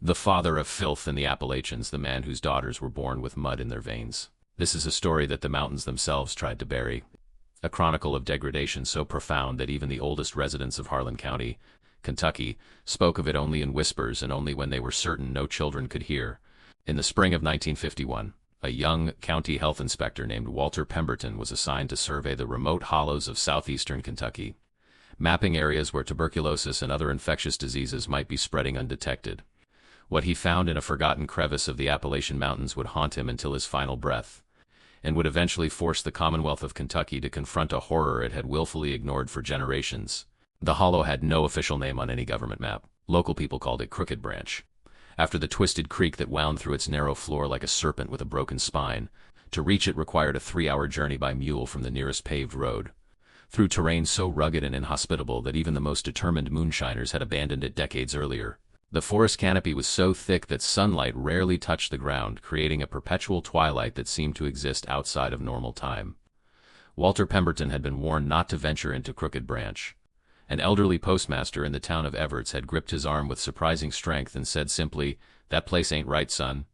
The father of Filth in the Appalachians, the man whose daughters were born with mud in their veins. This is a story that the mountains themselves tried to bury. A chronicle of degradation so profound that even the oldest residents of Harlan County, Kentucky, spoke of it only in whispers and only when they were certain no children could hear. In the spring of 1951, a young county health inspector named Walter Pemberton was assigned to survey the remote hollows of southeastern Kentucky, mapping areas where tuberculosis and other infectious diseases might be spreading undetected. What he found in a forgotten crevice of the Appalachian Mountains would haunt him until his final breath, and would eventually force the Commonwealth of Kentucky to confront a horror it had willfully ignored for generations. The hollow had no official name on any government map. Local people called it Crooked Branch, after the twisted creek that wound through its narrow floor like a serpent with a broken spine. To reach it required a 3-hour journey by mule from the nearest paved road, through terrain so rugged and inhospitable that even the most determined moonshiners had abandoned it decades earlier. The forest canopy was so thick that sunlight rarely touched the ground, creating a perpetual twilight that seemed to exist outside of normal time. Walter Pemberton had been warned not to venture into Crooked Branch. An elderly postmaster in the town of Everts had gripped his arm with surprising strength and said simply, "That place ain't right, son.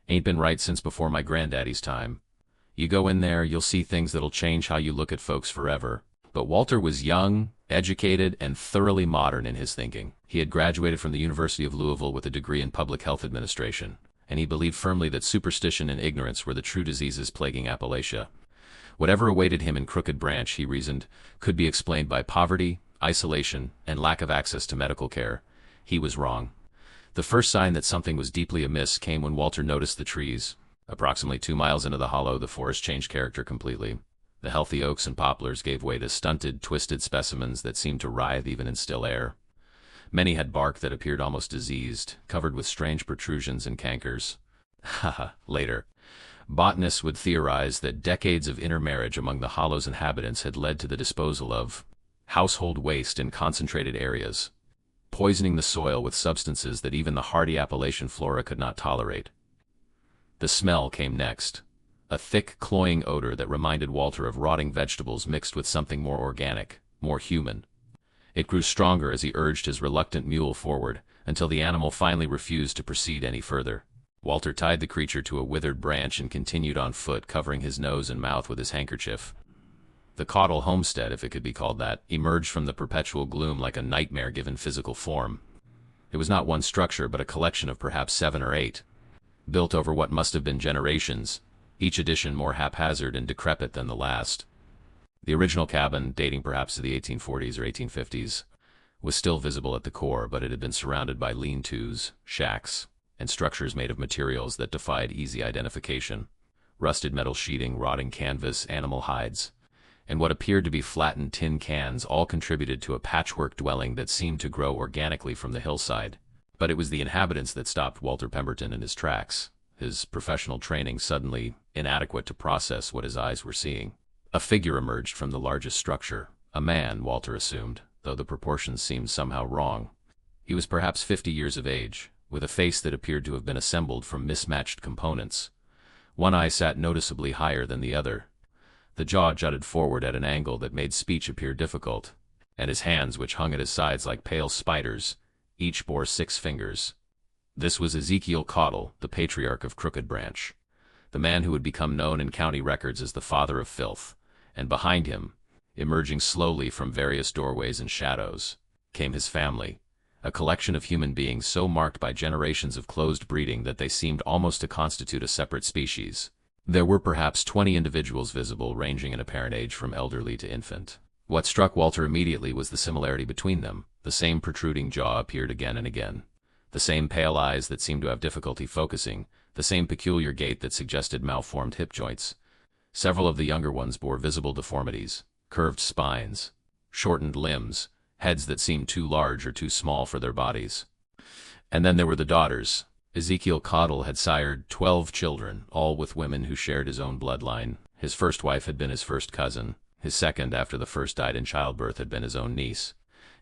Ain't been right since before my granddaddy's time. You go in there, you'll see things that'll change how you look at folks forever." But Walter was young, educated, and thoroughly modern in his thinking. He had graduated from the University of Louisville with a degree in public health administration, and he believed firmly that superstition and ignorance were the true diseases plaguing Appalachia. Whatever awaited him in Crooked Branch, he reasoned, could be explained by poverty, isolation, and lack of access to medical care. He was wrong. The first sign that something was deeply amiss came when Walter noticed the trees. Approximately 2 miles into the hollow, the forest changed character completely. The healthy oaks and poplars gave way to stunted, twisted specimens that seemed to writhe even in still air. Many had bark that appeared almost diseased, covered with strange protrusions and cankers. Later, botanists would theorize that decades of intermarriage among the hollow's inhabitants had led to the disposal of household waste in concentrated areas, poisoning the soil with substances that even the hardy Appalachian flora could not tolerate. The smell came next, a thick, cloying odor that reminded Walter of rotting vegetables mixed with something more organic, more human. It grew stronger as he urged his reluctant mule forward, until the animal finally refused to proceed any further. Walter tied the creature to a withered branch and continued on foot, covering his nose and mouth with his handkerchief. The Caudle homestead, if it could be called that, emerged from the perpetual gloom like a nightmare given physical form. It was not one structure, but a collection of perhaps 7 or 8, built over what must have been generations, each addition more haphazard and decrepit than the last. The original cabin, dating perhaps to the 1840s or 1850s, was still visible at the core, but it had been surrounded by lean-tos, shacks, and structures made of materials that defied easy identification: rusted metal sheeting, rotting canvas, animal hides, and what appeared to be flattened tin cans all contributed to a patchwork dwelling that seemed to grow organically from the hillside. But it was the inhabitants that stopped Walter Pemberton in his tracks, his professional training suddenly inadequate to process what his eyes were seeing. A figure emerged from the largest structure, a man, Walter assumed, though the proportions seemed somehow wrong. He was perhaps 50 years of age, with a face that appeared to have been assembled from mismatched components. One eye sat noticeably higher than the other. The jaw jutted forward at an angle that made speech appear difficult, and his hands, which hung at his sides like pale spiders, each bore 6 fingers. This was Ezekiel Caudle, the patriarch of Crooked Branch, the man who would become known in county records as the father of Filth, and behind him, emerging slowly from various doorways and shadows, came his family, a collection of human beings so marked by generations of closed breeding that they seemed almost to constitute a separate species. There were perhaps 20 individuals visible, ranging in apparent age from elderly to infant. What struck Walter immediately was the similarity between them. The same protruding jaw appeared again and again, the same pale eyes that seemed to have difficulty focusing, the same peculiar gait that suggested malformed hip joints. Several of the younger ones bore visible deformities: curved spines, shortened limbs, heads that seemed too large or too small for their bodies. And then there were the daughters. Ezekiel Caudle had sired 12 children, all with women who shared his own bloodline. His first wife had been his first cousin. His second, after the first died in childbirth, had been his own niece.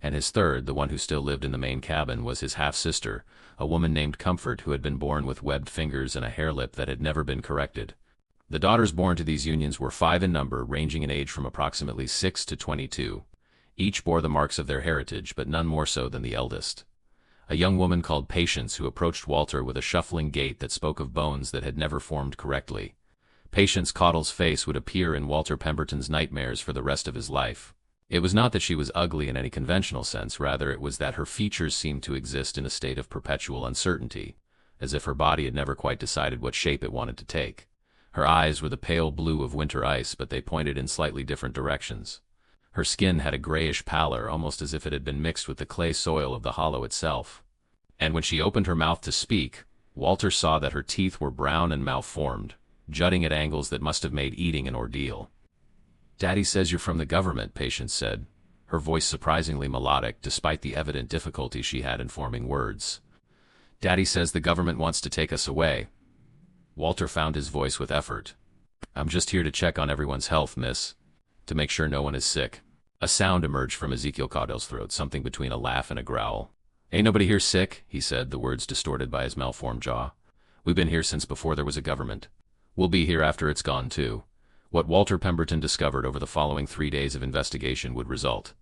And his third, the one who still lived in the main cabin, was his half-sister, a woman named Comfort, who had been born with webbed fingers and a hair lip that had never been corrected. The daughters born to these unions were 5 in number, ranging in age from approximately 6 to 22. Each bore the marks of their heritage, but none more so than the eldest. a young woman called Patience who approached Walter with a shuffling gait that spoke of bones that had never formed correctly. Patience Caudle's face would appear in Walter Pemberton's nightmares for the rest of his life. It was not that she was ugly in any conventional sense, rather it was that her features seemed to exist in a state of perpetual uncertainty, as if her body had never quite decided what shape it wanted to take. Her eyes were the pale blue of winter ice, but they pointed in slightly different directions. Her skin had a grayish pallor, almost as if it had been mixed with the clay soil of the hollow itself. And when she opened her mouth to speak, Walter saw that her teeth were brown and malformed, jutting at angles that must have made eating an ordeal. "Daddy says you're from the government," Patience said, her voice surprisingly melodic despite the evident difficulty she had in forming words. "Daddy says the government wants to take us away." Walter found his voice with effort. "I'm just here to check on everyone's health, miss. To make sure no one is sick." A sound emerged from Ezekiel Caudle's throat, something between a laugh and a growl. "Ain't nobody here sick," he said, the words distorted by his malformed jaw. "We've been here since before there was a government. We'll be here after it's gone, too." What Walter Pemberton discovered over the following 3 days of investigation would result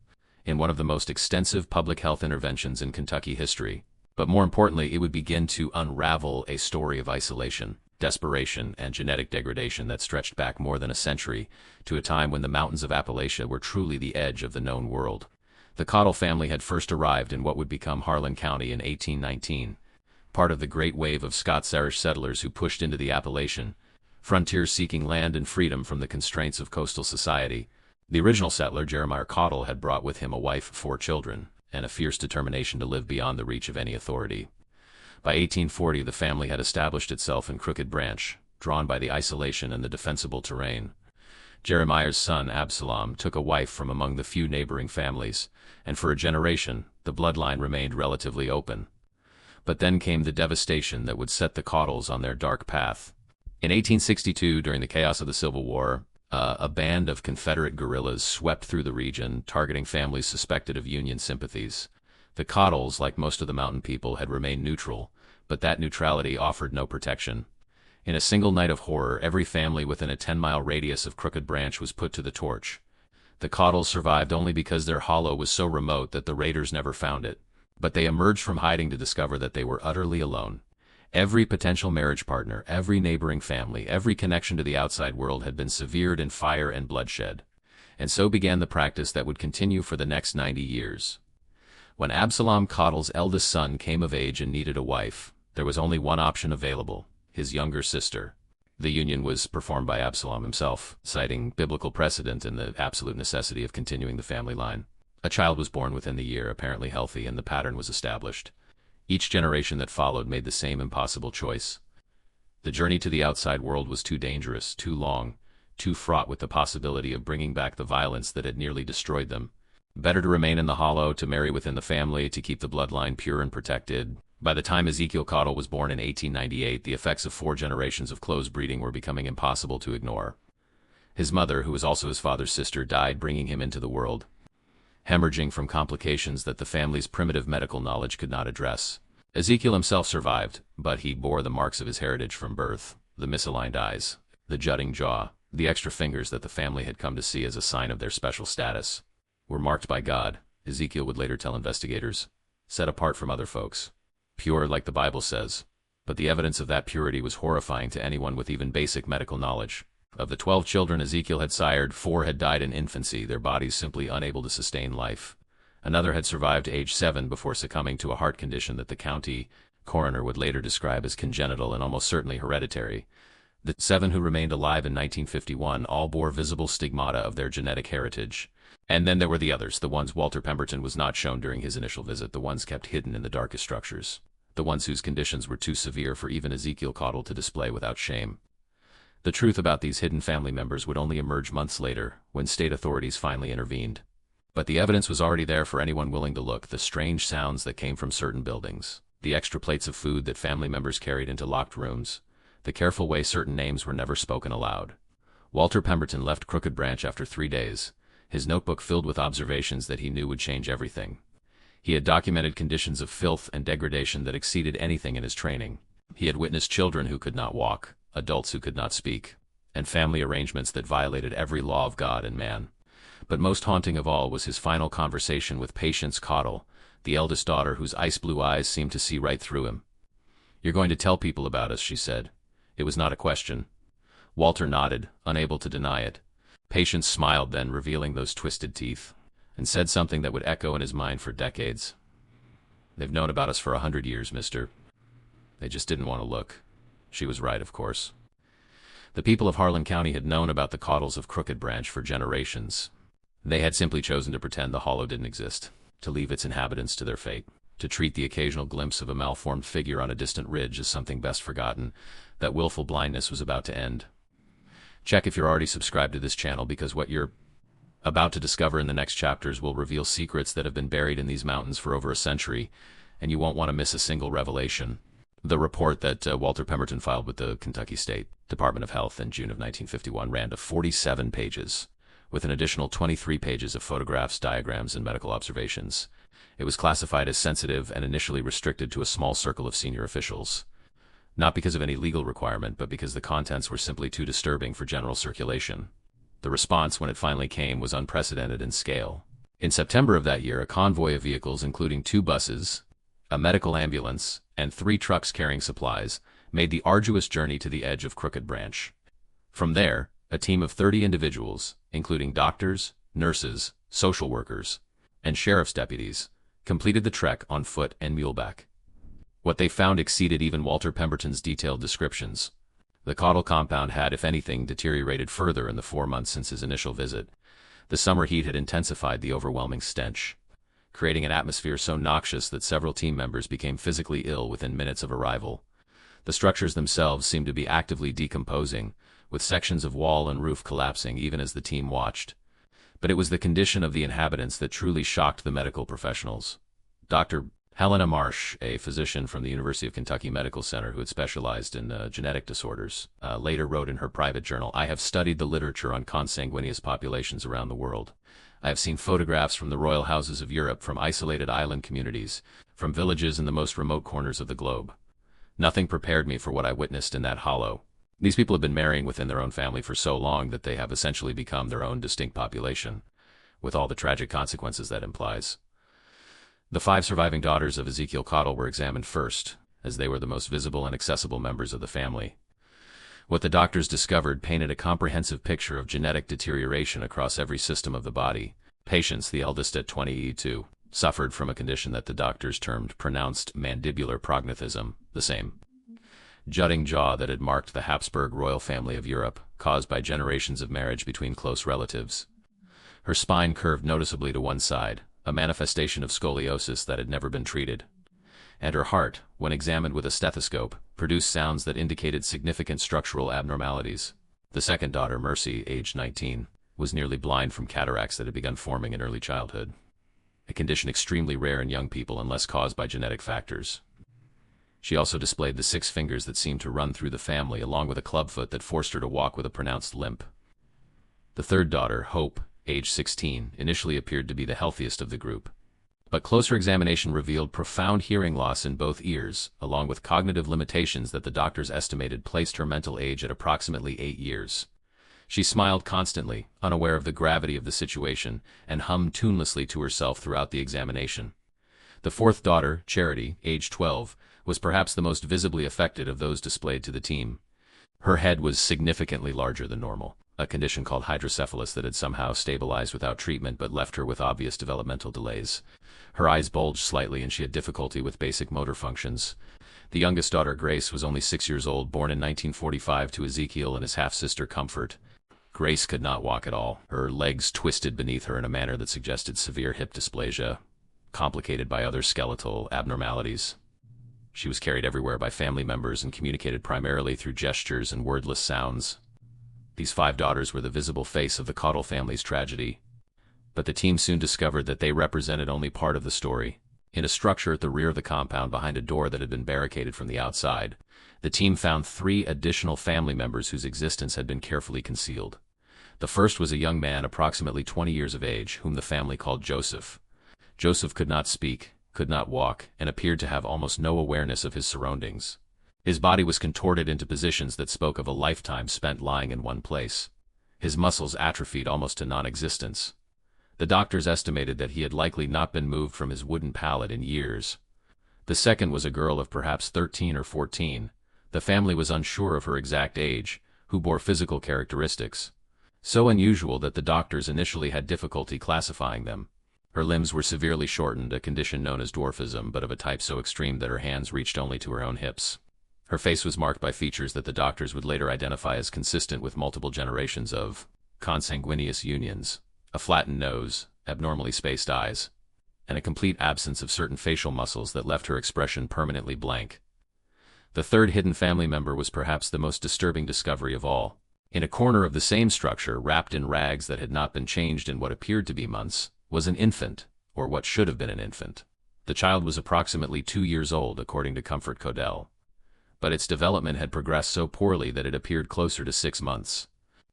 in one of the most extensive public health interventions in Kentucky history. But more importantly, it would begin to unravel a story of isolation, desperation, and genetic degradation that stretched back more than a century to a time when the mountains of Appalachia were truly the edge of the known world. The Caudle family had first arrived in what would become Harlan County in 1819, part of the great wave of Scots-Irish settlers who pushed into the Appalachian frontier seeking land and freedom from the constraints of coastal society. The original settler, Jeremiah Caudle, had brought with him a wife, 4 children, and a fierce determination to live beyond the reach of any authority. By 1840, the family had established itself in Crooked Branch, drawn by the isolation and the defensible terrain. Jeremiah's son, Absalom, took a wife from among the few neighboring families, and for a generation, the bloodline remained relatively open. But then came the devastation that would set the Caudles on their dark path. In 1862, during the chaos of the Civil War, a band of Confederate guerrillas swept through the region, targeting families suspected of Union sympathies. The Caudles, like most of the mountain people, had remained neutral, but that neutrality offered no protection. In a single night of horror, every family within a 10-mile radius of Crooked Branch was put to the torch. The Caudles survived only because their hollow was so remote that the raiders never found it. But they emerged from hiding to discover that they were utterly alone. Every potential marriage partner, every neighboring family, every connection to the outside world had been severed in fire and bloodshed. And so began the practice that would continue for the next 90 years. When Absalom Caudle's eldest son came of age and needed a wife, there was only one option available: his younger sister. The union was performed by Absalom himself, citing biblical precedent and the absolute necessity of continuing the family line. A child was born within the year, apparently healthy, and the pattern was established. Each generation that followed made the same impossible choice. The journey to the outside world was too dangerous, too long, too fraught with the possibility of bringing back the violence that had nearly destroyed them. Better to remain in the hollow, to marry within the family, to keep the bloodline pure and protected. By the time Ezekiel Caudle was born in 1898, the effects of 4 generations of close breeding were becoming impossible to ignore. His mother, who was also his father's sister, died bringing him into the world, hemorrhaging from complications that the family's primitive medical knowledge could not address. Ezekiel himself survived, but he bore the marks of his heritage from birth: the misaligned eyes, the jutting jaw, the extra fingers that the family had come to see as a sign of their special status, were marked by God, Ezekiel would later tell investigators, set apart from other folks. Pure like the Bible says. But the evidence of that purity was horrifying to anyone with even basic medical knowledge. Of the 12 children Ezekiel had sired, 4 had died in infancy, their bodies simply unable to sustain life. Another had survived age 7 before succumbing to a heart condition that the county coroner would later describe as congenital and almost certainly hereditary. The 7 who remained alive in 1951 all bore visible stigmata of their genetic heritage. And then there were the others, the ones Walter Pemberton was not shown during his initial visit, the ones kept hidden in the darkest structures, the ones whose conditions were too severe for even Ezekiel Caudle to display without shame. The truth about these hidden family members would only emerge months later, when state authorities finally intervened. But the evidence was already there for anyone willing to look: the strange sounds that came from certain buildings, the extra plates of food that family members carried into locked rooms, the careful way certain names were never spoken aloud. Walter Pemberton left Crooked Branch after 3 days, his notebook filled with observations that he knew would change everything. He had documented conditions of filth and degradation that exceeded anything in his training. He had witnessed children who could not walk, adults who could not speak, and family arrangements that violated every law of God and man. But most haunting of all was his final conversation with Patience Caudle, the eldest daughter whose ice-blue eyes seemed to see right through him. "You're going to tell people about us," she said. It was not a question. Walter nodded, unable to deny it. Patience smiled then, revealing those twisted teeth, and said something that would echo in his mind for decades. "They've known about us for 100 years, mister. They just didn't want to look." She was right, of course. The people of Harlan County had known about the caudals of Crooked Branch for generations. They had simply chosen to pretend the hollow didn't exist, to leave its inhabitants to their fate, to treat the occasional glimpse of a malformed figure on a distant ridge as something best forgotten, that willful blindness was about to end. Check if you're already subscribed to this channel, because what you're about to discover in the next chapters will reveal secrets that have been buried in these mountains for over a century, and you won't want to miss a single revelation. The report that Walter Pemberton filed with the Kentucky State Department of Health in June of 1951 ran to 47 pages, with an additional 23 pages of photographs, diagrams, and medical observations. It was classified as sensitive and initially restricted to a small circle of senior officials. Not because of any legal requirement, but because the contents were simply too disturbing for general circulation. The response, when it finally came, was unprecedented in scale. In September of that year, a convoy of vehicles, including 2 buses, a medical ambulance, and 3 trucks carrying supplies, made the arduous journey to the edge of Crooked Branch. From there, a team of 30 individuals, including doctors, nurses, social workers, and sheriff's deputies, completed the trek on foot and muleback. What they found exceeded even Walter Pemberton's detailed descriptions. The caudal compound had, if anything, deteriorated further in the 4 months since his initial visit. The summer heat had intensified the overwhelming stench, creating an atmosphere so noxious that several team members became physically ill within minutes of arrival. The structures themselves seemed to be actively decomposing, with sections of wall and roof collapsing even as the team watched. But it was the condition of the inhabitants that truly shocked the medical professionals. Dr. Helena Marsh, a physician from the University of Kentucky Medical Center who had specialized in genetic disorders, later wrote in her private journal, "I have studied the literature on consanguineous populations around the world. I have seen photographs from the royal houses of Europe, from isolated island communities, from villages in the most remote corners of the globe. Nothing prepared me for what I witnessed in that hollow. These people have been marrying within their own family for so long that they have essentially become their own distinct population, with all the tragic consequences that implies." The 5 surviving daughters of Ezekiel Caudle were examined first, as they were the most visible and accessible members of the family. What the doctors discovered painted a comprehensive picture of genetic deterioration across every system of the body. Patience, the eldest at 22, suffered from a condition that the doctors termed pronounced mandibular prognathism, the same jutting jaw that had marked the Habsburg royal family of Europe, caused by generations of marriage between close relatives. Her spine curved noticeably to one side, a manifestation of scoliosis that had never been treated. And her heart, when examined with a stethoscope, produced sounds that indicated significant structural abnormalities. The second daughter, Mercy, aged 19, was nearly blind from cataracts that had begun forming in early childhood, a condition extremely rare in young people unless caused by genetic factors. She also displayed the 6 fingers that seemed to run through the family, along with a clubfoot that forced her to walk with a pronounced limp. The third daughter, Hope, aged 16, initially appeared to be the healthiest of the group, but closer examination revealed profound hearing loss in both ears, along with cognitive limitations that the doctors estimated placed her mental age at approximately 8 years. She smiled constantly, unaware of the gravity of the situation, and hummed tunelessly to herself throughout the examination. The fourth daughter, Charity, aged 12, was perhaps the most visibly affected of those displayed to the team. Her head was significantly larger than normal, a condition called hydrocephalus that had somehow stabilized without treatment but left her with obvious developmental delays. Her eyes bulged slightly and she had difficulty with basic motor functions. The youngest daughter, Grace, was only 6 years old, born in 1945 to Ezekiel and his half-sister, Comfort. Grace could not walk at all. Her legs twisted beneath her in a manner that suggested severe hip dysplasia, complicated by other skeletal abnormalities. She was carried everywhere by family members and communicated primarily through gestures and wordless sounds. These 5 daughters were the visible face of the Caudle family's tragedy. But the team soon discovered that they represented only part of the story. In a structure at the rear of the compound behind a door that had been barricaded from the outside, the team found 3 additional family members whose existence had been carefully concealed. The first was a young man approximately 20 years of age, whom the family called Joseph. Joseph could not speak, could not walk, and appeared to have almost no awareness of his surroundings. His body was contorted into positions that spoke of a lifetime spent lying in one place. His muscles atrophied almost to non-existence. The doctors estimated that he had likely not been moved from his wooden pallet in years. The second was a girl of perhaps 13 or 14. The family was unsure of her exact age, who bore physical characteristics so unusual that the doctors initially had difficulty classifying them. Her limbs were severely shortened, a condition known as dwarfism, but of a type so extreme that her hands reached only to her own hips. Her face was marked by features that the doctors would later identify as consistent with multiple generations of consanguineous unions: a flattened nose, abnormally spaced eyes, and a complete absence of certain facial muscles that left her expression permanently blank. The third hidden family member was perhaps the most disturbing discovery of all. In a corner of the same structure, wrapped in rags that had not been changed in what appeared to be months, was an infant, or what should have been an infant. The child was approximately 2 years old, according to Comfort Codell, but its development had progressed so poorly that it appeared closer to 6 months.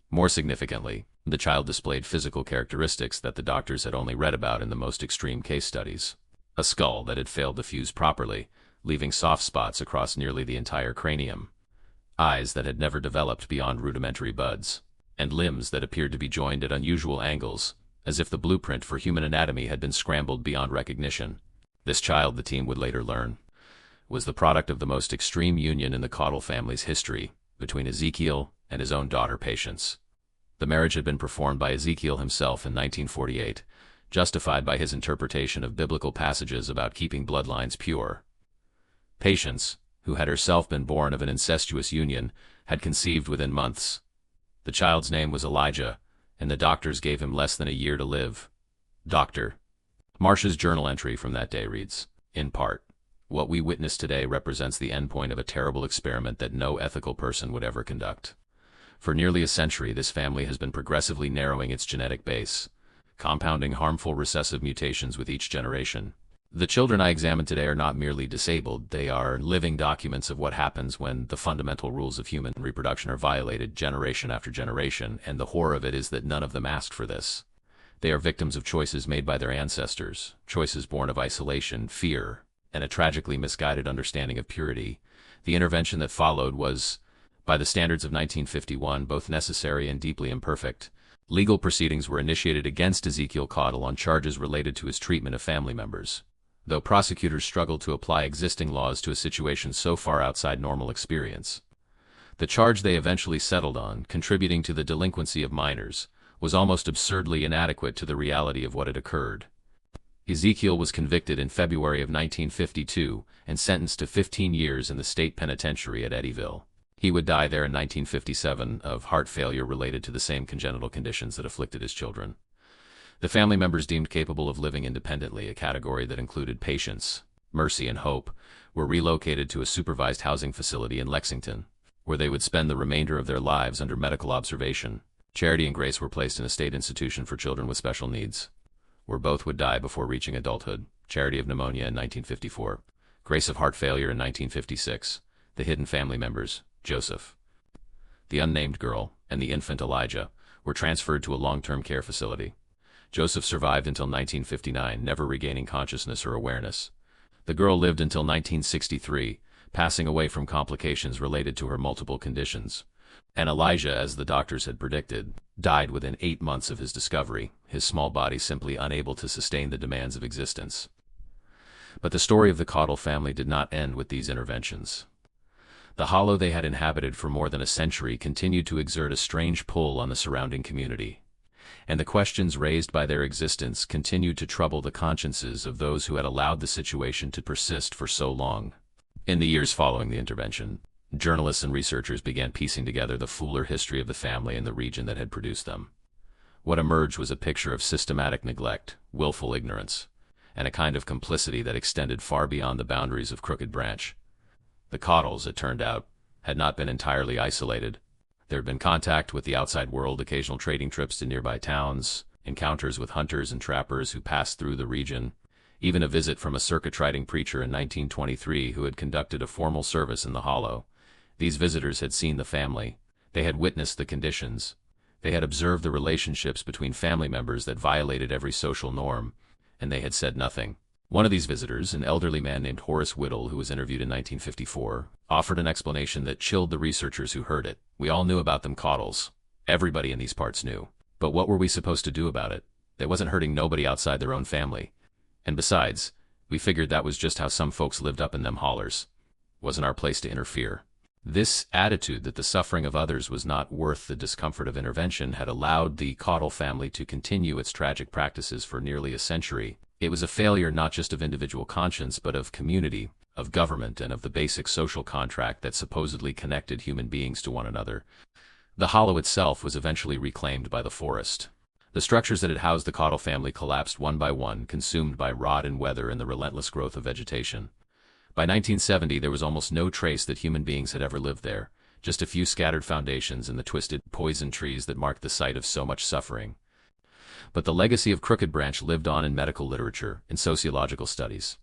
More significantly, the child displayed physical characteristics that the doctors had only read about in the most extreme case studies: a skull that had failed to fuse properly, leaving soft spots across nearly the entire cranium, eyes that had never developed beyond rudimentary buds, and limbs that appeared to be joined at unusual angles, as if the blueprint for human anatomy had been scrambled beyond recognition. This child, the team would later learn, was the product of the most extreme union in the Caudle family's history, between Ezekiel and his own daughter Patience. The marriage had been performed by Ezekiel himself in 1948, justified by his interpretation of biblical passages about keeping bloodlines pure. Patience, who had herself been born of an incestuous union, had conceived within months. The child's name was Elijah, and the doctors gave him less than a year to live. Dr. Marsh's journal entry from that day reads, in part, "What we witness today represents the endpoint of a terrible experiment that no ethical person would ever conduct. For nearly a century, this family has been progressively narrowing its genetic base, compounding harmful recessive mutations with each generation. The children I examine today are not merely disabled, they are living documents of what happens when the fundamental rules of human reproduction are violated generation after generation, and the horror of it is that none of them asked for this. They are victims of choices made by their ancestors, choices born of isolation, fear, and a tragically misguided understanding of purity. The intervention that followed was, by the standards of 1951, both necessary and deeply imperfect. Legal proceedings were initiated against Ezekiel Caudle on charges related to his treatment of family members. Though prosecutors struggled to apply existing laws to a situation so far outside normal experience, the charge they eventually settled on, contributing to the delinquency of minors, was almost absurdly inadequate to the reality of what had occurred. Ezekiel was convicted in February of 1952 and sentenced to 15 years in the state penitentiary at Eddyville. He would die there in 1957 of heart failure related to the same congenital conditions that afflicted his children. The family members deemed capable of living independently, a category that included Patience, Mercy, and Hope, were relocated to a supervised housing facility in Lexington, where they would spend the remainder of their lives under medical observation. Charity and Grace were placed in a state institution for children with special needs, where both would die before reaching adulthood. Charity of pneumonia in 1954, Grace of heart failure in 1956. The hidden family members, Joseph, the unnamed girl, and the infant Elijah, were transferred to a long-term care facility. Joseph survived until 1959, never regaining consciousness or awareness. The girl lived until 1963, passing away from complications related to her multiple conditions. And Elijah, as the doctors had predicted, died within 8 months of his discovery, his small body simply unable to sustain the demands of existence. But the story of the Caudle family did not end with these interventions. The hollow they had inhabited for more than a century continued to exert a strange pull on the surrounding community, and the questions raised by their existence continued to trouble the consciences of those who had allowed the situation to persist for so long. In the years following the intervention, journalists and researchers began piecing together the fuller history of the family and the region that had produced them. What emerged was a picture of systematic neglect, willful ignorance, and a kind of complicity that extended far beyond the boundaries of Crooked Branch. The Caudles, it turned out, had not been entirely isolated. There had been contact with the outside world, occasional trading trips to nearby towns, encounters with hunters and trappers who passed through the region, even a visit from a circuit-riding preacher in 1923 who had conducted a formal service in the hollow. These visitors had seen the family. They had witnessed the conditions. They had observed the relationships between family members that violated every social norm, and they had said nothing. One of these visitors, an elderly man named Horace Whittle, who was interviewed in 1954, offered an explanation that chilled the researchers who heard it. "We all knew about them Caudles. Everybody in these parts knew. But what were we supposed to do about it? They wasn't hurting nobody outside their own family. And besides, we figured that was just how some folks lived up in them hollers. Wasn't our place to interfere. This attitude that the suffering of others was not worth the discomfort of intervention had allowed the Caudle family to continue its tragic practices for nearly a century. It was a failure not just of individual conscience but of community, of government, and of the basic social contract that supposedly connected human beings to one another. The hollow itself was eventually reclaimed by the forest. The structures that had housed the Caudle family collapsed one by one, consumed by rot and weather and the relentless growth of vegetation. By 1970, there was almost no trace that human beings had ever lived there, just a few scattered foundations and the twisted poison trees that marked the site of so much suffering. But the legacy of Crooked Branch lived on in medical literature, in sociological studies,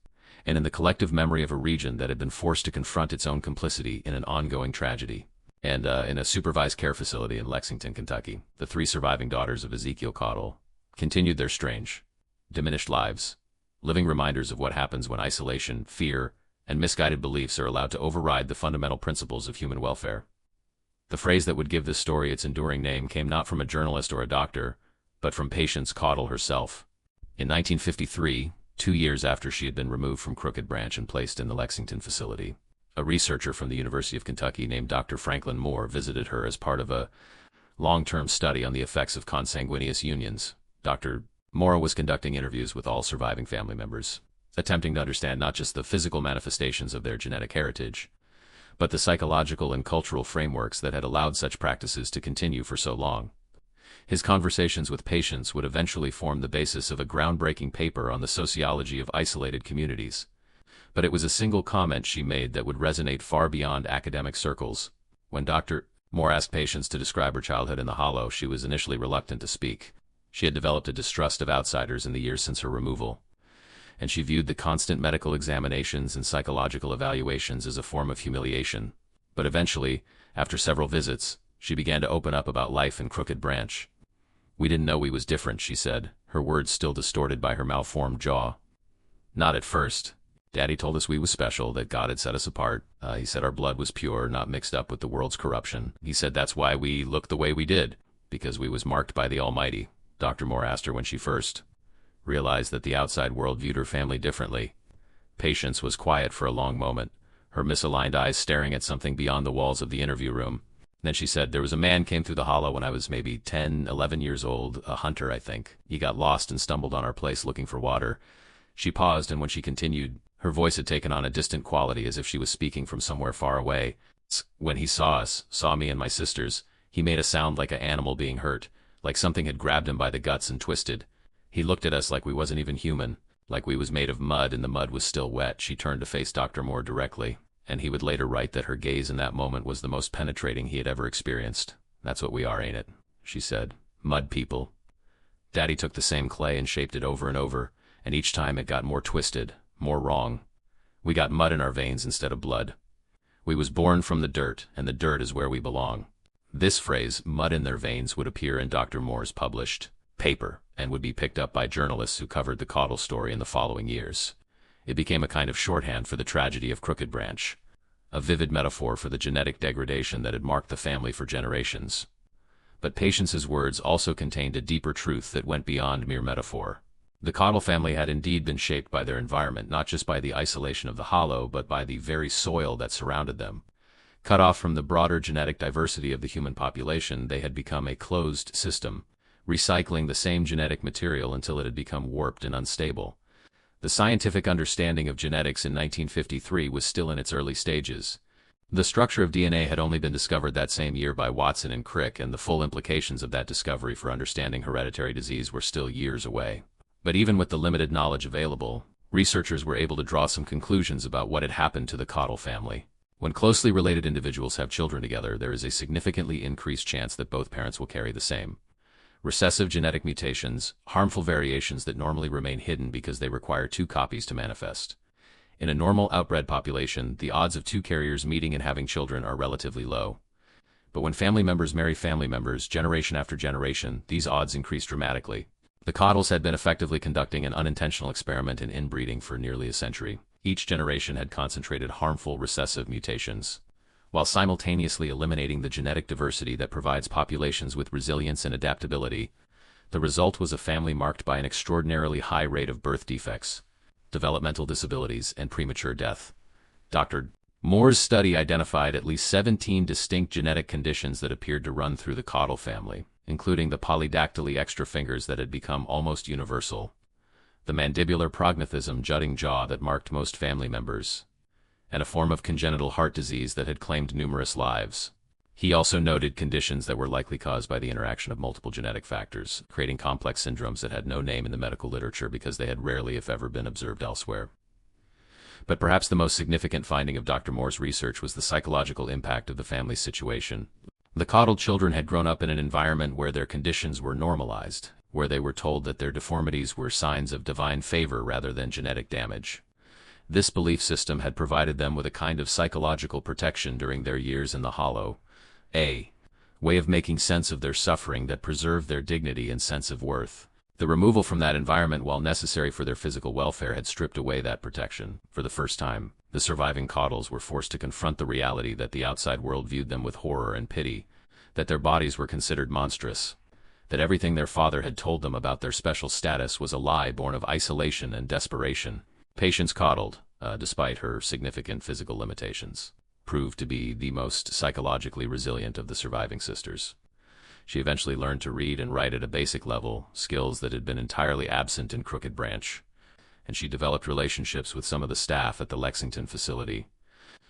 and in the collective memory of a region that had been forced to confront its own complicity in an ongoing tragedy. And in a supervised care facility in Lexington, Kentucky, the 3 surviving daughters of Ezekiel Caudle continued their strange, diminished lives, living reminders of what happens when isolation, fear, and misguided beliefs are allowed to override the fundamental principles of human welfare. The phrase that would give this story its enduring name came not from a journalist or a doctor, but from Patience Caudle herself. In 1953, 2 years after she had been removed from Crooked Branch and placed in the Lexington facility, a researcher from the University of Kentucky named Dr. Franklin Moore visited her as part of a long-term study on the effects of consanguineous unions. Dr. Moore was conducting interviews with all surviving family members, attempting to understand not just the physical manifestations of their genetic heritage, but the psychological and cultural frameworks that had allowed such practices to continue for so long. His conversations with patients would eventually form the basis of a groundbreaking paper on the sociology of isolated communities. But it was a single comment she made that would resonate far beyond academic circles. When Dr. Moore asked patients to describe her childhood in the hollow, she was initially reluctant to speak. She had developed a distrust of outsiders in the years since her removal, and she viewed the constant medical examinations and psychological evaluations as a form of humiliation. But eventually, after several visits, she began to open up about life in Crooked Branch. "We didn't know we was different," she said, her words still distorted by her malformed jaw. "Not at first. Daddy told us we was special, that God had set us apart. He said our blood was pure, not mixed up with the world's corruption. He said that's why we looked the way we did, because we was marked by the Almighty." Dr. Moore asked her when she first realized that the outside world viewed her family differently. Patience was quiet for a long moment, her misaligned eyes staring at something beyond the walls of the interview room. Then she said, "There was a man came through the hollow when I was maybe 10, 11 years old, a hunter, I think. He got lost and stumbled on our place looking for water." She paused, and when she continued, her voice had taken on a distant quality, as if she was speaking from somewhere far away. "When he saw us, saw me and my sisters, he made a sound like an animal being hurt, like something had grabbed him by the guts and twisted. He looked at us like we wasn't even human, like we was made of mud and the mud was still wet." She turned to face Dr. Moore directly, and he would later write that her gaze in that moment was the most penetrating he had ever experienced. "That's what we are, ain't it?" she said. "Mud people. Daddy took the same clay and shaped it over and over, and each time it got more twisted, more wrong. We got mud in our veins instead of blood. We was born from the dirt, and the dirt is where we belong." This phrase, "mud in their veins," would appear in Dr. Moore's published paper, and would be picked up by journalists who covered the Caudle story in the following years. It became a kind of shorthand for the tragedy of Crooked Branch, a vivid metaphor for the genetic degradation that had marked the family for generations. But Patience's words also contained a deeper truth that went beyond mere metaphor. The Caudle family had indeed been shaped by their environment, not just by the isolation of the hollow, but by the very soil that surrounded them. Cut off from the broader genetic diversity of the human population, they had become a closed system, recycling the same genetic material until it had become warped and unstable. The scientific understanding of genetics in 1953 was still in its early stages. The structure of DNA had only been discovered that same year by Watson and Crick, and the full implications of that discovery for understanding hereditary disease were still years away. But even with the limited knowledge available, researchers were able to draw some conclusions about what had happened to the Caudle family. When closely related individuals have children together, there is a significantly increased chance that both parents will carry the same recessive genetic mutations, harmful variations that normally remain hidden because they require 2 copies to manifest. In a normal outbred population, the odds of 2 carriers meeting and having children are relatively low. But when family members marry family members, generation after generation, these odds increase dramatically. The Caudles had been effectively conducting an unintentional experiment in inbreeding for nearly a century. Each generation had concentrated harmful recessive mutations, while simultaneously eliminating the genetic diversity that provides populations with resilience and adaptability. The result was a family marked by an extraordinarily high rate of birth defects, developmental disabilities, and premature death. Dr. Moore's study identified at least 17 distinct genetic conditions that appeared to run through the Cottle family, including the polydactyly extra fingers that had become almost universal, the mandibular prognathism jutting jaw that marked most family members, and a form of congenital heart disease that had claimed numerous lives. He also noted conditions that were likely caused by the interaction of multiple genetic factors, creating complex syndromes that had no name in the medical literature because they had rarely, if ever, been observed elsewhere. But perhaps the most significant finding of Dr. Moore's research was the psychological impact of the family's situation. The Cottle children had grown up in an environment where their conditions were normalized, where they were told that their deformities were signs of divine favor rather than genetic damage. This belief system had provided them with a kind of psychological protection during their years in the hollow, a way of making sense of their suffering that preserved their dignity and sense of worth. The removal from that environment, while necessary for their physical welfare, had stripped away that protection. For the first time, the surviving Cottles were forced to confront the reality that the outside world viewed them with horror and pity, that their bodies were considered monstrous, that everything their father had told them about their special status was a lie born of isolation and desperation. Patience Cottle, despite her significant physical limitations, proved to be the most psychologically resilient of the surviving sisters. She eventually learned to read and write at a basic level, skills that had been entirely absent in Crooked Branch, and she developed relationships with some of the staff at the Lexington facility.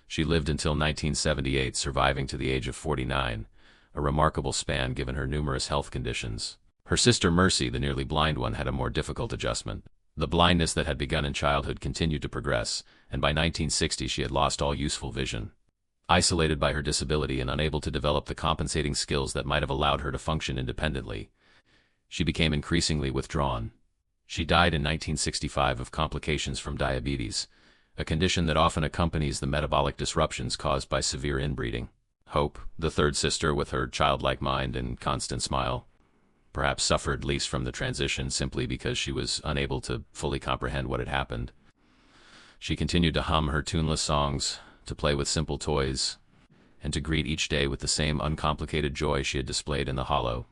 She lived until 1978, surviving to the age of 49, a remarkable span given her numerous health conditions. Her sister Mercy, the nearly blind one, had a more difficult adjustment. The blindness that had begun in childhood continued to progress, and by 1960 she had lost all useful vision. Isolated by her disability and unable to develop the compensating skills that might have allowed her to function independently, she became increasingly withdrawn. She died in 1965 of complications from diabetes, a condition that often accompanies the metabolic disruptions caused by severe inbreeding. Hope, the third sister with her childlike mind and constant smile, perhaps suffered least from the transition simply because she was unable to fully comprehend what had happened. She continued to hum her tuneless songs, to play with simple toys, and to greet each day with the same uncomplicated joy she had displayed in the hollow.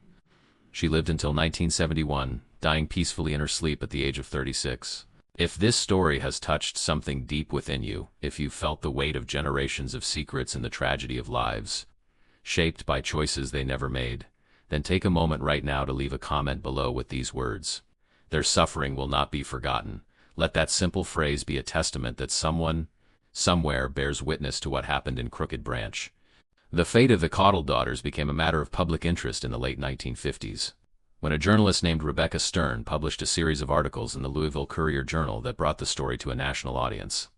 She lived until 1971, dying peacefully in her sleep at the age of 36. If this story has touched something deep within you, if you felt the weight of generations of secrets and the tragedy of lives shaped by choices they never made, then take a moment right now to leave a comment below with these words: "Their suffering will not be forgotten." Let that simple phrase be a testament that someone, somewhere, bears witness to what happened in Crooked Branch. The fate of the Cottle daughters became a matter of public interest in the late 1950s, when a journalist named Rebecca Stern published a series of articles in the Louisville Courier-Journal that brought the story to a national audience.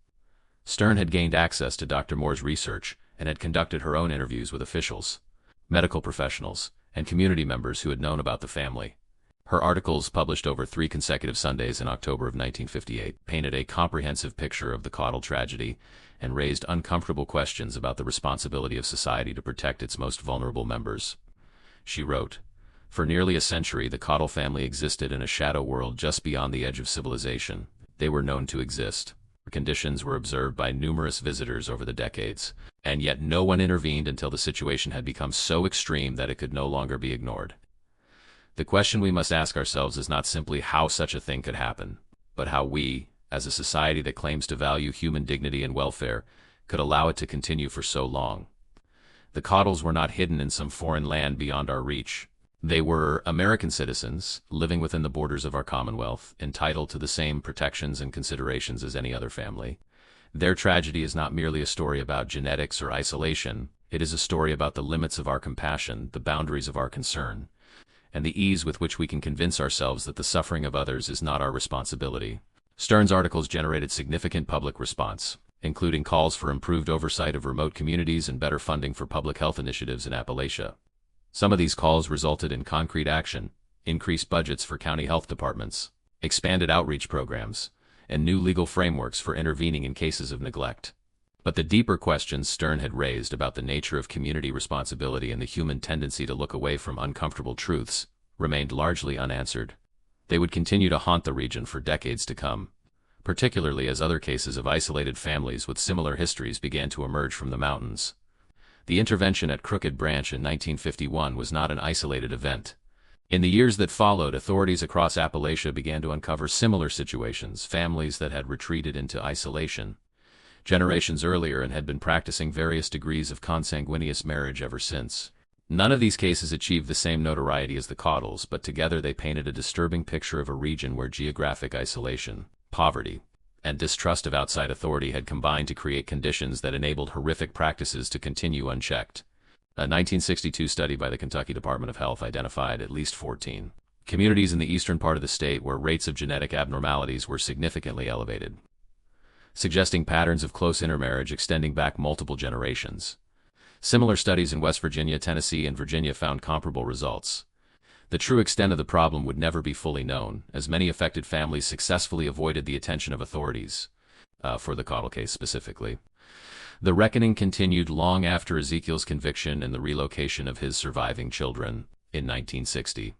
Stern had gained access to Dr. Moore's research and had conducted her own interviews with officials, medical professionals, and community members who had known about the family. Her articles, published over 3 consecutive Sundays in October of 1958, painted a comprehensive picture of the Cottle tragedy and raised uncomfortable questions about the responsibility of society to protect its most vulnerable members. She wrote, "For nearly a century, the Cottle family existed in a shadow world just beyond the edge of civilization. They were known to exist. Their conditions were observed by numerous visitors over the decades, and yet no one intervened until the situation had become so extreme that it could no longer be ignored. The question we must ask ourselves is not simply how such a thing could happen, but how we, as a society that claims to value human dignity and welfare, could allow it to continue for so long. The Cottles were not hidden in some foreign land beyond our reach. They were American citizens, living within the borders of our Commonwealth, entitled to the same protections and considerations as any other family. Their tragedy is not merely a story about genetics or isolation. It is a story about the limits of our compassion, the boundaries of our concern, and the ease with which we can convince ourselves that the suffering of others is not our responsibility." Stern's articles generated significant public response, including calls for improved oversight of remote communities and better funding for public health initiatives in Appalachia. Some of these calls resulted in concrete action, increased budgets for county health departments, expanded outreach programs, and new legal frameworks for intervening in cases of neglect. But the deeper questions Stern had raised about the nature of community responsibility and the human tendency to look away from uncomfortable truths remained largely unanswered. They would continue to haunt the region for decades to come, particularly as other cases of isolated families with similar histories began to emerge from the mountains. The intervention at Crooked Branch in 1951 was not an isolated event. In the years that followed, authorities across Appalachia began to uncover similar situations, families that had retreated into isolation generations earlier and had been practicing various degrees of consanguineous marriage ever since. None of these cases achieved the same notoriety as the Caudles, but together they painted a disturbing picture of a region where geographic isolation, poverty, and distrust of outside authority had combined to create conditions that enabled horrific practices to continue unchecked. A 1962 study by the Kentucky Department of Health identified at least 14 communities in the eastern part of the state where rates of genetic abnormalities were significantly elevated, suggesting patterns of close intermarriage extending back multiple generations. Similar studies in West Virginia, Tennessee, and Virginia found comparable results. The true extent of the problem would never be fully known, as many affected families successfully avoided the attention of authorities, for the Caudle case specifically. The reckoning continued long after Ezekiel's conviction and the relocation of his surviving children in 1960.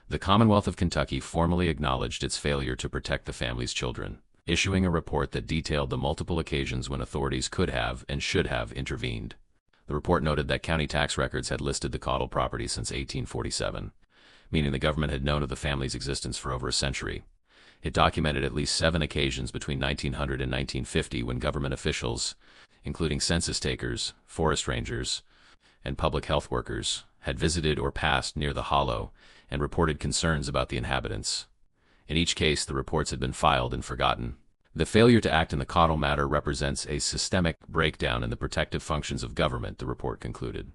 The Commonwealth of Kentucky formally acknowledged its failure to protect the family's children, issuing a report that detailed the multiple occasions when authorities could have and should have intervened. The report noted that county tax records had listed the Caudle property since 1847, meaning the government had known of the family's existence for over a century. It documented at least 7 occasions between 1900 and 1950 when government officials, including census takers, forest rangers, and public health workers, had visited or passed near the hollow and reported concerns about the inhabitants. In each case, the reports had been filed and forgotten. The failure to act in the Caudle matter represents a systemic breakdown in the protective functions of government, the report concluded.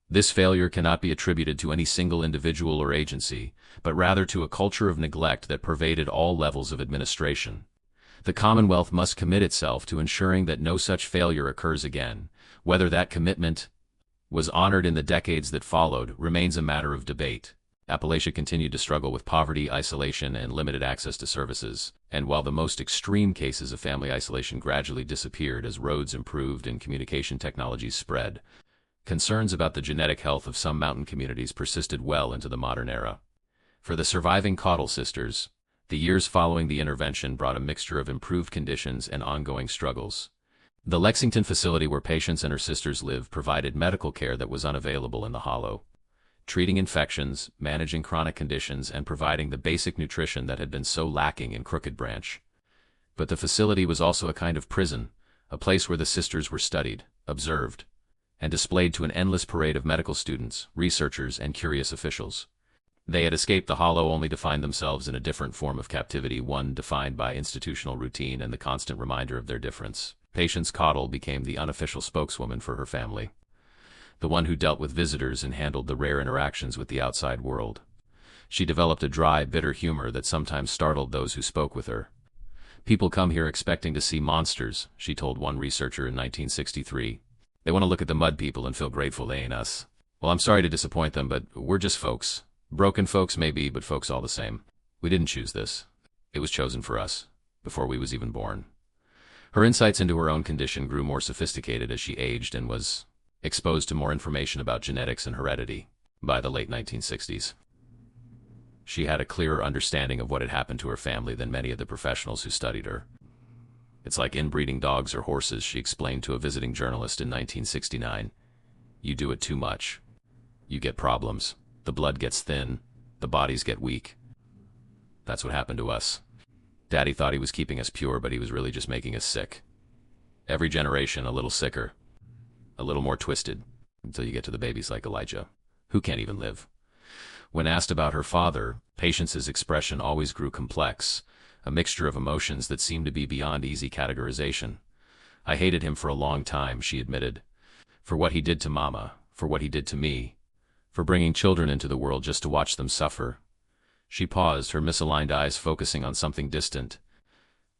This failure cannot be attributed to any single individual or agency, but rather to a culture of neglect that pervaded all levels of administration. The Commonwealth must commit itself to ensuring that no such failure occurs again. Whether that commitment was honored in the decades that followed remains a matter of debate. Appalachia continued to struggle with poverty, isolation, and limited access to services, and while the most extreme cases of family isolation gradually disappeared as roads improved and communication technologies spread, concerns about the genetic health of some mountain communities persisted well into the modern era. For the surviving Caudle sisters, the years following the intervention brought a mixture of improved conditions and ongoing struggles. The Lexington facility where patients and her sisters lived provided medical care that was unavailable in the hollow, treating infections, managing chronic conditions, and providing the basic nutrition that had been so lacking in Crooked Branch. But the facility was also a kind of prison, a place where the sisters were studied, observed, and displayed to an endless parade of medical students, researchers, and curious officials. They had escaped the hollow only to find themselves in a different form of captivity, one defined by institutional routine and the constant reminder of their difference. Patience Caudle became the unofficial spokeswoman for her family, the one who dealt with visitors and handled the rare interactions with the outside world. She developed a dry, bitter humor that sometimes startled those who spoke with her. "People come here expecting to see monsters," she told one researcher in 1963. "They want to look at the mud people and feel grateful they ain't us. Well, I'm sorry to disappoint them, but we're just folks. Broken folks maybe, but folks all the same. We didn't choose this. It was chosen for us, before we was even born." Her insights into her own condition grew more sophisticated as she aged and was exposed to more information about genetics and heredity. By the late 1960s, she had a clearer understanding of what had happened to her family than many of the professionals who studied her. "It's like inbreeding dogs or horses," she explained to a visiting journalist in 1969. "You do it too much. You get problems. The blood gets thin. The bodies get weak. That's what happened to us. Daddy thought he was keeping us pure, but he was really just making us sick. Every generation a little sicker, a little more twisted, until you get to the babies like Elijah, who can't even live." When asked about her father, Patience's expression always grew complex, a mixture of emotions that seemed to be beyond easy categorization. "I hated him for a long time," she admitted. "For what he did to Mama, for what he did to me, for bringing children into the world just to watch them suffer." She paused, her misaligned eyes focusing on something distant.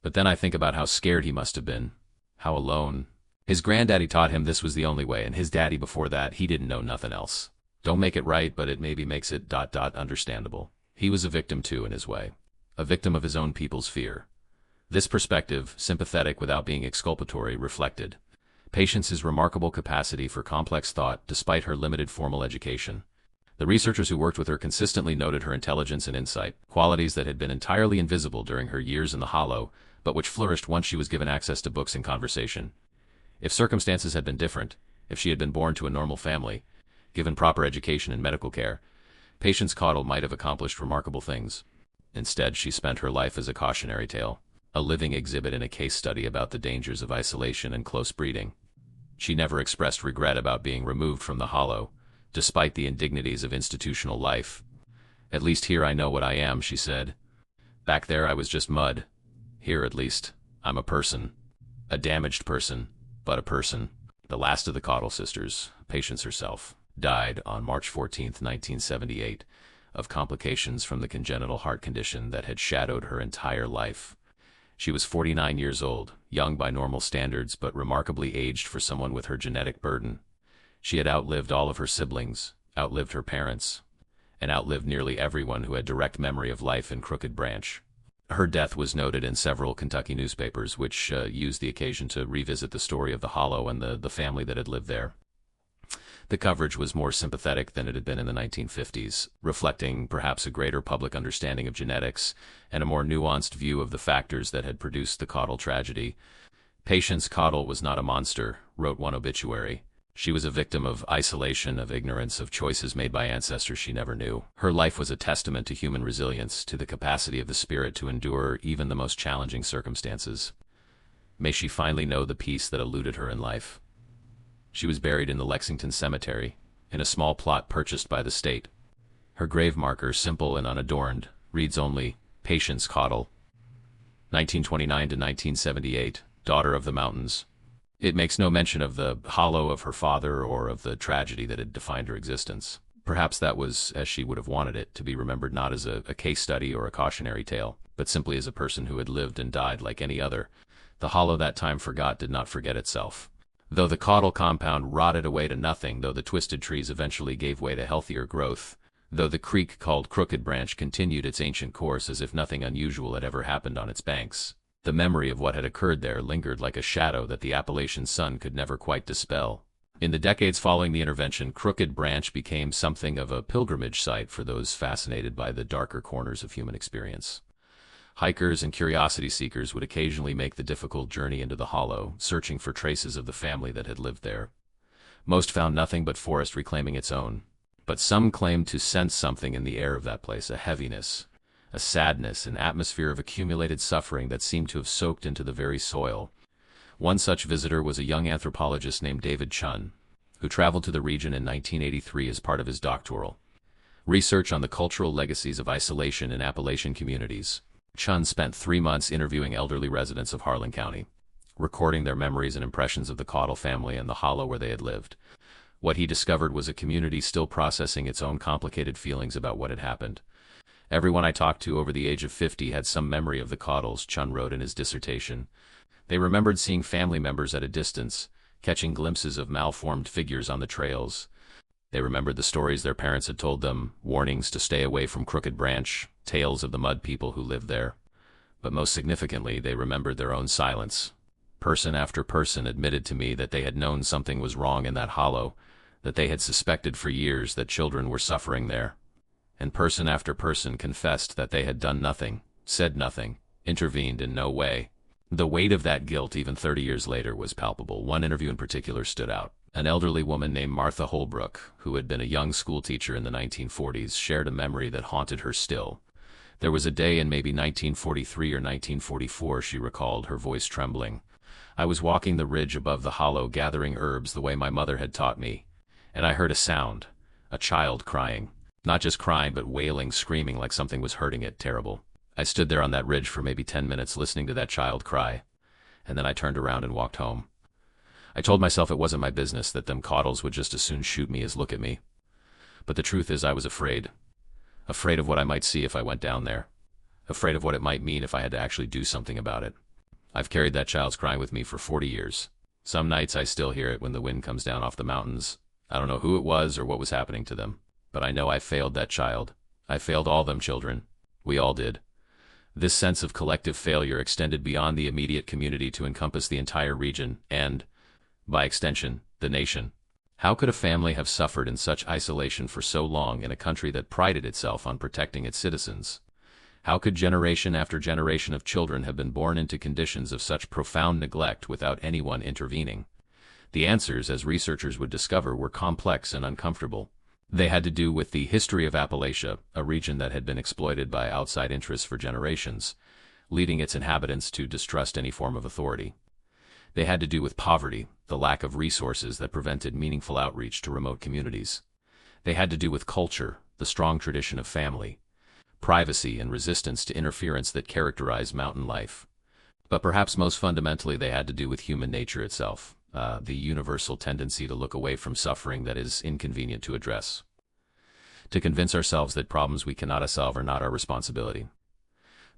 "But then I think about how scared he must have been, how alone. His granddaddy taught him this was the only way, and his daddy before that, he didn't know nothing else. Don't make it right, but it maybe makes it ... understandable. He was a victim too in his way. A victim of his own people's fear." This perspective, sympathetic without being exculpatory, reflected Patience's remarkable capacity for complex thought despite her limited formal education. The researchers who worked with her consistently noted her intelligence and insight, qualities that had been entirely invisible during her years in the hollow, but which flourished once she was given access to books and conversation. If circumstances had been different, if she had been born to a normal family, given proper education and medical care, Patience Caudle might have accomplished remarkable things. Instead, she spent her life as a cautionary tale, a living exhibit in a case study about the dangers of isolation and close breeding. She never expressed regret about being removed from the Hollow, despite the indignities of institutional life. "At least here I know what I am," she said. "Back there I was just mud. Here, at least, I'm a person. A damaged person, but a person." The last of the Caudle sisters, Patience herself, died on March 14, 1978, of complications from the congenital heart condition that had shadowed her entire life. She was 49 years old, young by normal standards, but remarkably aged for someone with her genetic burden. She had outlived all of her siblings, outlived her parents, and outlived nearly everyone who had direct memory of life in Crooked Branch. Her death was noted in several Kentucky newspapers, which used the occasion to revisit the story of the Hollow and the family that had lived there. The coverage was more sympathetic than it had been in the 1950s, reflecting perhaps a greater public understanding of genetics and a more nuanced view of the factors that had produced the Caudle tragedy. "Patience Caudle was not a monster," wrote one obituary. "She was a victim of isolation, of ignorance, of choices made by ancestors she never knew. Her life was a testament to human resilience, to the capacity of the spirit to endure even the most challenging circumstances. May she finally know the peace that eluded her in life." She was buried in the Lexington Cemetery, in a small plot purchased by the state. Her grave marker, simple and unadorned, reads only, "Patience Caudle, 1929 to 1978, daughter of the mountains." It makes no mention of the Hollow, of her father, or of the tragedy that had defined her existence. Perhaps that was as she would have wanted it, to be remembered not as a case study or a cautionary tale, but simply as a person who had lived and died like any other. The Hollow that time forgot did not forget itself. Though the Caudle compound rotted away to nothing, though the twisted trees eventually gave way to healthier growth, though the creek called Crooked Branch continued its ancient course as if nothing unusual had ever happened on its banks, the memory of what had occurred there lingered like a shadow that the Appalachian sun could never quite dispel. In the decades following the intervention, Crooked Branch became something of a pilgrimage site for those fascinated by the darker corners of human experience. Hikers and curiosity seekers would occasionally make the difficult journey into the Hollow, searching for traces of the family that had lived there. Most found nothing but forest reclaiming its own. But some claimed to sense something in the air of that place, a heaviness, a sadness, an atmosphere of accumulated suffering that seemed to have soaked into the very soil. One such visitor was a young anthropologist named David Chun, who traveled to the region in 1983 as part of his doctoral research on the cultural legacies of isolation in Appalachian communities. Chun spent 3 months interviewing elderly residents of Harlan County, recording their memories and impressions of the Caudle family and the Hollow where they had lived. What he discovered was a community still processing its own complicated feelings about what had happened. "Everyone I talked to over the age of 50 had some memory of the Caudles," Chun wrote in his dissertation. "They remembered seeing family members at a distance, catching glimpses of malformed figures on the trails. They remembered the stories their parents had told them, warnings to stay away from Crooked Branch, tales of the mud people who lived there. But most significantly, they remembered their own silence. Person after person admitted to me that they had known something was wrong in that Hollow, that they had suspected for years that children were suffering there. And person after person confessed that they had done nothing, said nothing, intervened in no way. The weight of that guilt, even 30 years later, was palpable. One interview in particular stood out. An elderly woman named Martha Holbrook, who had been a young schoolteacher in the 1940s, shared a memory that haunted her still. There was a day in maybe 1943 or 1944, she recalled, her voice trembling. "I was walking the ridge above the Hollow gathering herbs the way my mother had taught me, and I heard a sound, a child crying. Not just crying, but wailing, screaming like something was hurting it, terrible. I stood there on that ridge for maybe 10 minutes listening to that child cry, and then I turned around and walked home. I told myself it wasn't my business, that them Caudles would just as soon shoot me as look at me. But the truth is I was afraid. Afraid of what I might see if I went down there. Afraid of what it might mean if I had to actually do something about it. I've carried that child's crying with me for 40 years. Some nights I still hear it when the wind comes down off the mountains. I don't know who it was or what was happening to them, but I know I failed that child. I failed all them children. We all did." This sense of collective failure extended beyond the immediate community to encompass the entire region and, by extension, the nation. How could a family have suffered in such isolation for so long in a country that prided itself on protecting its citizens? How could generation after generation of children have been born into conditions of such profound neglect without anyone intervening? The answers, as researchers would discover, were complex and uncomfortable. They had to do with the history of Appalachia, a region that had been exploited by outside interests for generations, leading its inhabitants to distrust any form of authority. They had to do with poverty, the lack of resources that prevented meaningful outreach to remote communities. They had to do with culture, the strong tradition of family, privacy, and resistance to interference that characterized mountain life. But perhaps most fundamentally, they had to do with human nature itself, the universal tendency to look away from suffering that is inconvenient to address, to convince ourselves that problems we cannot solve are not our responsibility.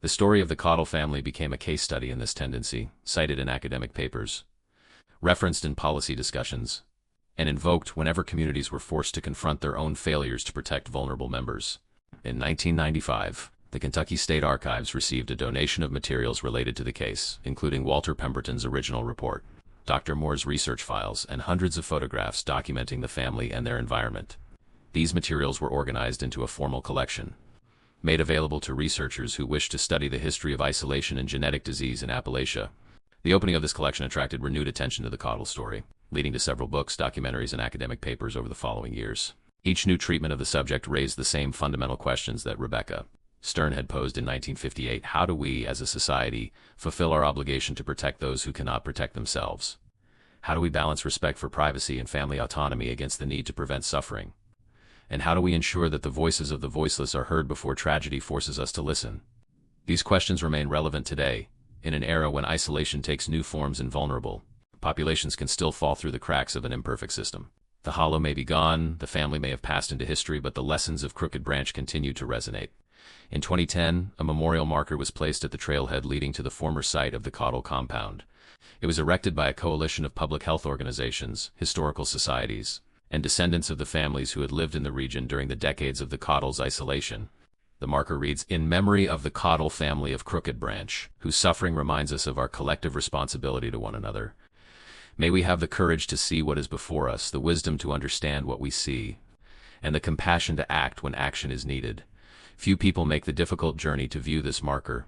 The story of the Cottle family became a case study in this tendency, cited in academic papers, referenced in policy discussions, and invoked whenever communities were forced to confront their own failures to protect vulnerable members. In 1995, the Kentucky State Archives received a donation of materials related to the case, including Walter Pemberton's original report, Dr. Moore's research files, and hundreds of photographs documenting the family and their environment. These materials were organized into a formal collection, made available to researchers who wished to study the history of isolation and genetic disease in Appalachia. The opening of this collection attracted renewed attention to the Cottle story, leading to several books, documentaries, and academic papers over the following years. Each new treatment of the subject raised the same fundamental questions that Rebecca Stern had posed in 1958. How do we, as a society, fulfill our obligation to protect those who cannot protect themselves? How do we balance respect for privacy and family autonomy against the need to prevent suffering? And how do we ensure that the voices of the voiceless are heard before tragedy forces us to listen? These questions remain relevant today, in an era when isolation takes new forms and vulnerable populations can still fall through the cracks of an imperfect system. The hollow may be gone, the family may have passed into history, but the lessons of Crooked Branch continue to resonate. In 2010, a memorial marker was placed at the trailhead leading to the former site of the Cottle compound. It was erected by a coalition of public health organizations, historical societies, and descendants of the families who had lived in the region during the decades of the Cottle's isolation. The marker reads, "In memory of the Cottle family of Crooked Branch, whose suffering reminds us of our collective responsibility to one another. May we have the courage to see what is before us, the wisdom to understand what we see, and the compassion to act when action is needed." Few people make the difficult journey to view this marker.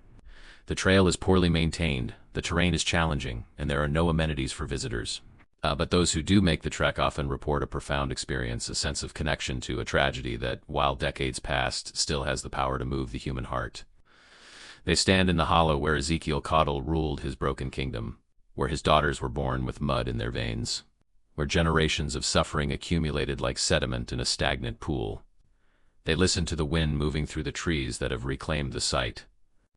The trail is poorly maintained, the terrain is challenging, and there are no amenities for visitors. But those who do make the trek often report a profound experience, a sense of connection to a tragedy that, while decades past, still has the power to move the human heart. They stand in the hollow where Ezekiel Cottle ruled his broken kingdom, where his daughters were born with mud in their veins, where generations of suffering accumulated like sediment in a stagnant pool. They listen to the wind moving through the trees that have reclaimed the site,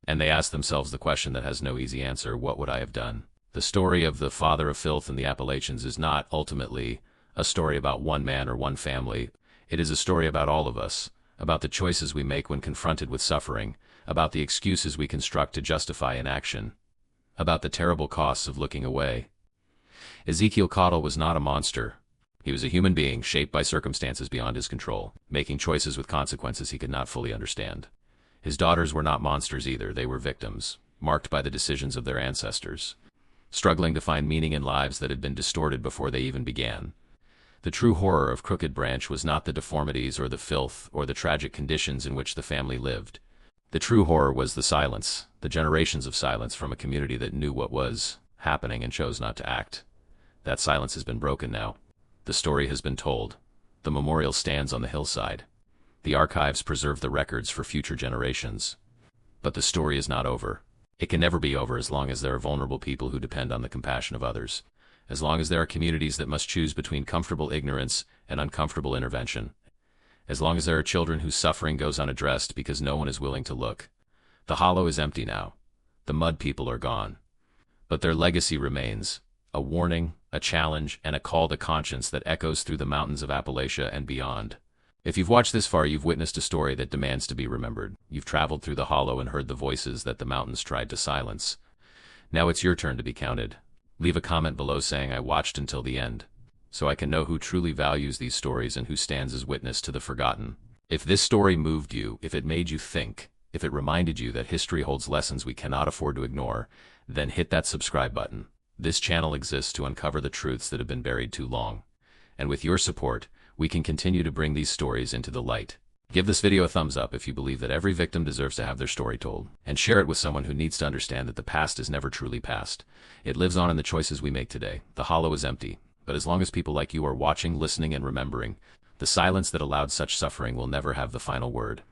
and they ask themselves the question that has no easy answer: what would I have done? The story of the father of filth in the Appalachians is not ultimately a story about one man or one family. It is a story about all of us, about the choices we make when confronted with suffering, about the excuses we construct to justify inaction, about the terrible costs of looking away. Ezekiel Cottle was not a monster. He was a human being shaped by circumstances beyond his control, making choices with consequences he could not fully understand. His daughters were not monsters either. They were victims, marked by the decisions of their ancestors, struggling to find meaning in lives that had been distorted before they even began. The true horror of Crooked Branch was not the deformities or the filth or the tragic conditions in which the family lived. The true horror was the silence, the generations of silence from a community that knew what was happening and chose not to act. That silence has been broken now. The story has been told. The memorial stands on the hillside. The archives preserve the records for future generations. But the story is not over. It can never be over as long as there are vulnerable people who depend on the compassion of others, as long as there are communities that must choose between comfortable ignorance and uncomfortable intervention, as long as there are children whose suffering goes unaddressed because no one is willing to look. The hollow is empty now. The mud people are gone. But their legacy remains, a warning, a challenge, and a call to conscience that echoes through the mountains of Appalachia and beyond. If you've watched this far, you've witnessed a story that demands to be remembered. You've traveled through the hollow and heard the voices that the mountains tried to silence. Now it's your turn to be counted. Leave a comment below saying, "I watched until the end," so I can know who truly values these stories and who stands as witness to the forgotten. If this story moved you, if it made you think, if it reminded you that history holds lessons we cannot afford to ignore, then hit that subscribe button. This channel exists to uncover the truths that have been buried too long. And with your support, we can continue to bring these stories into the light. Give this video a thumbs up if you believe that every victim deserves to have their story told, and share it with someone who needs to understand that the past is never truly past. It lives on in the choices we make today. The hollow is empty, but as long as people like you are watching, listening, and remembering, The silence that allowed such suffering will never have the final word.